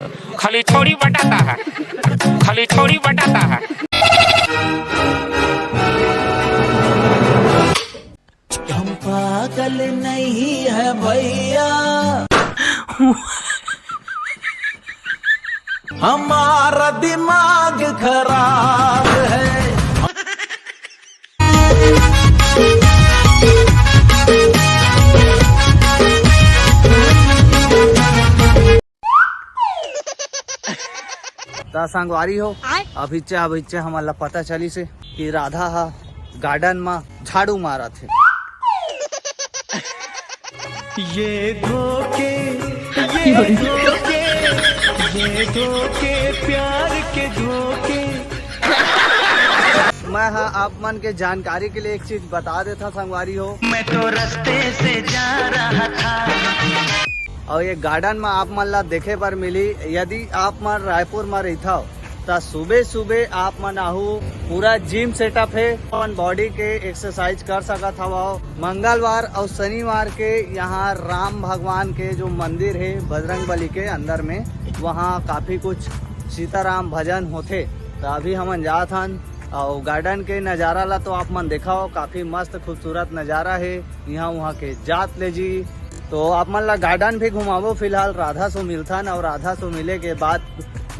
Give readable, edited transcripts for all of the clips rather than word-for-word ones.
खाली थोड़ी बताता है, खाली थोड़ी बताता है। हम पागल नहीं है भैया, हमारा दिमाग खराब है। संगवारी हो अभिचे हमारा पता चली से कि राधा हा गार्डन में झाड़ू मारा थे। ये धोखे प्यार के धोखे। मैं हाँ आप मन के जानकारी के लिए एक चीज बता देता संगवारी हो, मैं तो रास्ते से जा रहा था और ये गार्डन में आप मन ला देखे पर मिली। यदि आप मन रायपुर में रहता हो तो सुबह सुबह आप मन आहू, पूरा जिम सेटअप है, अपन बॉडी के एक्सरसाइज कर सकत हवा। मंगलवार और शनिवार के यहाँ राम भगवान के जो मंदिर है बजरंगबली के अंदर में, वहाँ काफी कुछ सीताराम भजन होते। तो अभी हम जात हन और गार्डन के नज़ारा ला तो आप मन देखा हो, काफी मस्त खूबसूरत नज़ारा है यहाँ वहाँ के जात ले जी। तो आप मन ला गार्डन भी घुमाबो। फिलहाल राधा से मिलथन और राधा से मिले के बाद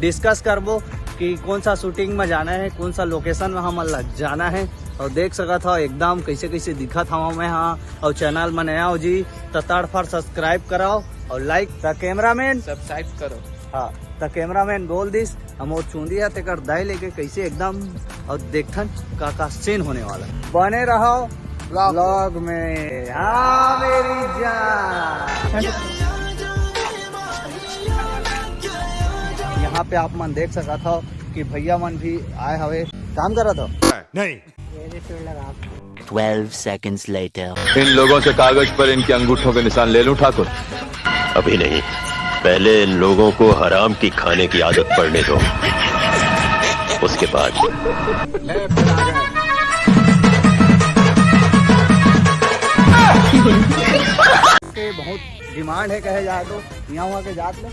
डिस्कस करबो कि कौन सा शूटिंग में जाना है, कौन सा लोकेशन में हम लग जाना है। और देख सकत हो एकदम कैसे कैसे दिखत हवा मैं हाँ। और चैनल में नया हो जी तो तड़फड़ सब्सक्राइब कराओ और लाइक। द कैमरामैन सब्सक्राइब करो। हाँ द कैमरामैन बोल दिस हम वो चूंदी है तेकर दाई लेके कैसे एकदम और देखथन का सीन होने वाला। बने रहो व्लॉग में। हाँ मेरी जान, यहाँ पे आप मन देख सकत हो कि भैया मन भी आए हवे काम करत हो। नहीं। 12 seconds later. इन लोगों से कागज पर इनके अंगूठों के निशान ले लूं ठाकुर? अभी नहीं, पहले इन लोगों को हराम की खाने की आदत पड़ने दो, उसके बाद। बहुत डिमांड है कहे जाए तो यहाँ वहाँ के जात में।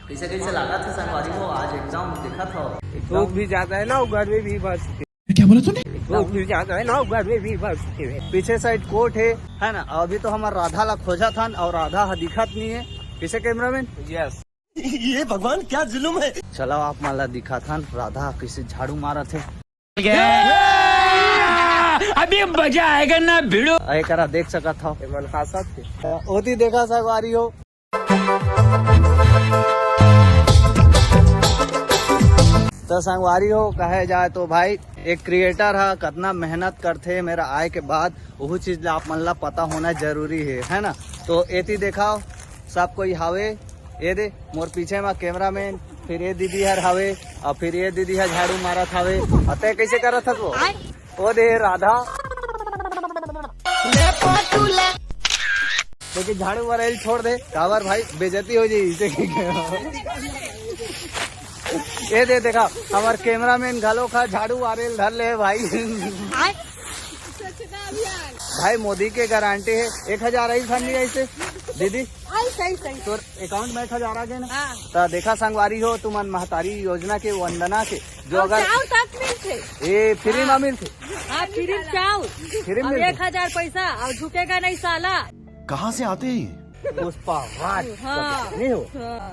कैसे कैसे लगा था संगवारी को आज एग्जाम देखा था। धूप भी जाता है ना, गर्मी भी बस। क्या बोला तूने? धूप भी जाता है ना, गर्मी भी बस। पीछे साइड कोर्ट है ना। अभी तो हमारा राधा ला खोजा था और राधा दिखत नहीं है। किसे कैमरामैन? यस। ये भगवान क्या जुल्म है। चलो आप माला दिखा था राधा किसी झाड़ू मारा थे। अभी मजा आएगा ना भिड़ो। करा देख सका था मन खासा थे। होती देखा संगवारी हो। तो संगवारी हो कहे जाए तो भाई एक क्रिएटर है, कितना मेहनत करते मेरा आय के बाद वो चीज आप मन ला पता होना जरूरी है ना। तो एती देखा सब कोई हावे, ये दे मोर पीछे में कैमरामैन, फिर ये दीदी हर हावे और फिर ये दीदी है झाड़ू मारा थावे। अतः कैसे करत था वो दे राधा लेकिन झाड़ू वाला छोड़ दे कावर भाई बेइज्जती हो जाए। ये दे देखा हमार कैमरामैन घालो खा झाड़ू वारेल धर ले भाई। भाई मोदी के गारंटी है 1000 आई धरनी ऐसे दीदी तो अकाउंट में 1000 आ गए ना। तो देखा संगवारी हो तुम महतारी योजना के वंदना के जो अगर ये फ्री में मिलते फ्री में 1000 पैसा और झुकेगा नहीं साला। कहाँ से आते हैं? पुष्पा राज नहीं हो।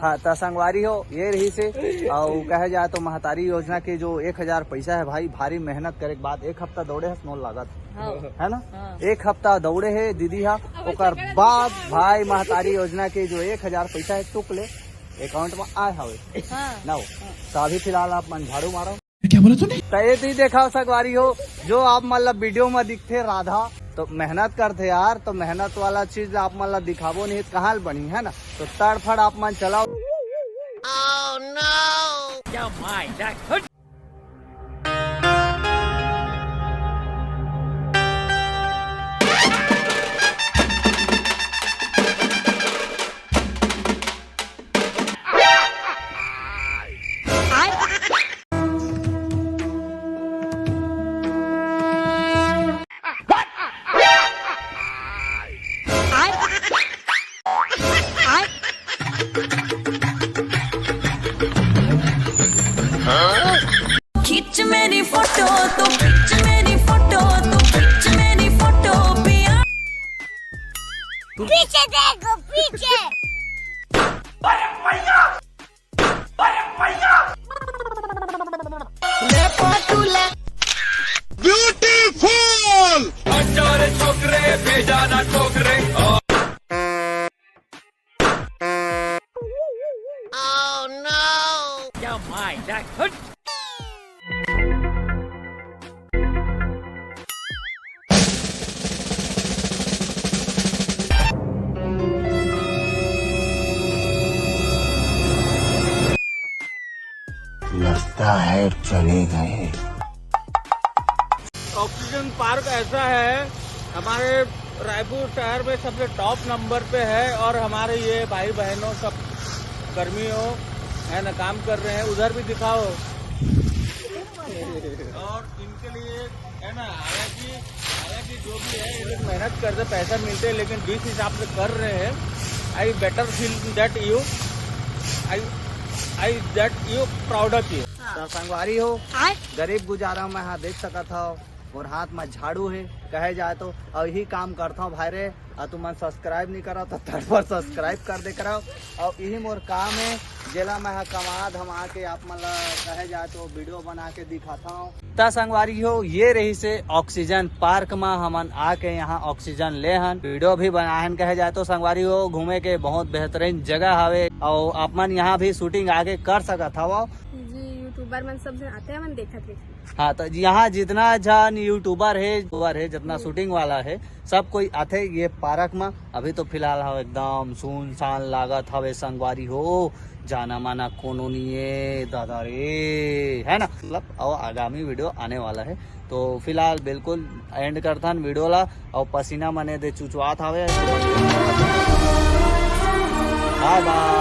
हाँ तो संगवारी हो ये रही से और कहे जाए तो महतारी योजना के जो 1000 पैसा है भाई भारी मेहनत करे के बाद 1 हफ्ता दौड़े है स्मॉल लागत है ना। 1 हफ्ता दौड़े है दीदी हा ओकर बाद भाई महतारी योजना के जो 1000 पैसा है टुक ले अकाउंट में आए हवे ना हो। तो अभी फिलहाल आप मन झाड़ू मारो। क्या बोला तूने? तो देखा संगवारी हो जो आप मतलब वीडियो में दिखते राधा तो मेहनत करते यार। तो मेहनत वाला चीज आप मतलब दिखाबो नहीं कहाँ बनी है ना। तो तड़फड़ आप मन चलाओ। Oh no! लगता है चले गए। ऑक्सीजन पार्क ऐसा है हमारे रायपुर शहर में सबसे टॉप नंबर पे है और हमारे ये भाई बहनों सब कर्मियों है ना काम कर रहे हैं। उधर भी दिखाओ। और इनके लिए है ना हालांकि जो भी है ये लोग मेहनत करते पैसा मिलते हैं लेकिन जिस हिसाब से कर रहे हैं I better feel that you I that you proud of you. संगवारी हो गरीब गुजारा मैं यहाँ देख सका था और हाथ में झाड़ू है कहे जाए तो और यही काम करता हूँ भाई रे। और तुम सब्सक्राइब नहीं करा तो थर्ड पर सब्सक्राइब कर दे कराओ और यही मोर काम है जेला मैं कमाद हम आके आप मतलब कहे जाए तो वीडियो बना के दिखाता हूँ। ता संगवारी हो ये रही से ऑक्सीजन पार्क में हमन आके यहाँ ऑक्सीजन ले हन वीडियो भी बनाहन कहे जाए तो संगवारी हो घूमे के बहुत बेहतरीन जगह हवे और आप मन यहाँ भी शूटिंग आगे कर सकत हवा। यूट्यूबर मन सब जन आते हैं मन देखत है। हाँ तो यहाँ जितना जन यूट्यूबर है जितना शूटिंग वाला है सब कोई आते ये पार्क में। अभी तो फिलहाल हम एकदम सुनसान लागत हवे संगवारी हो जाना माना कोनो नहीं है दादा रे है ना मतलब और आगामी वीडियो आने वाला है तो फिलहाल बिल्कुल एंड करता वीडियो ला और पसीना मने दे चुचवात हवे। Bye bye.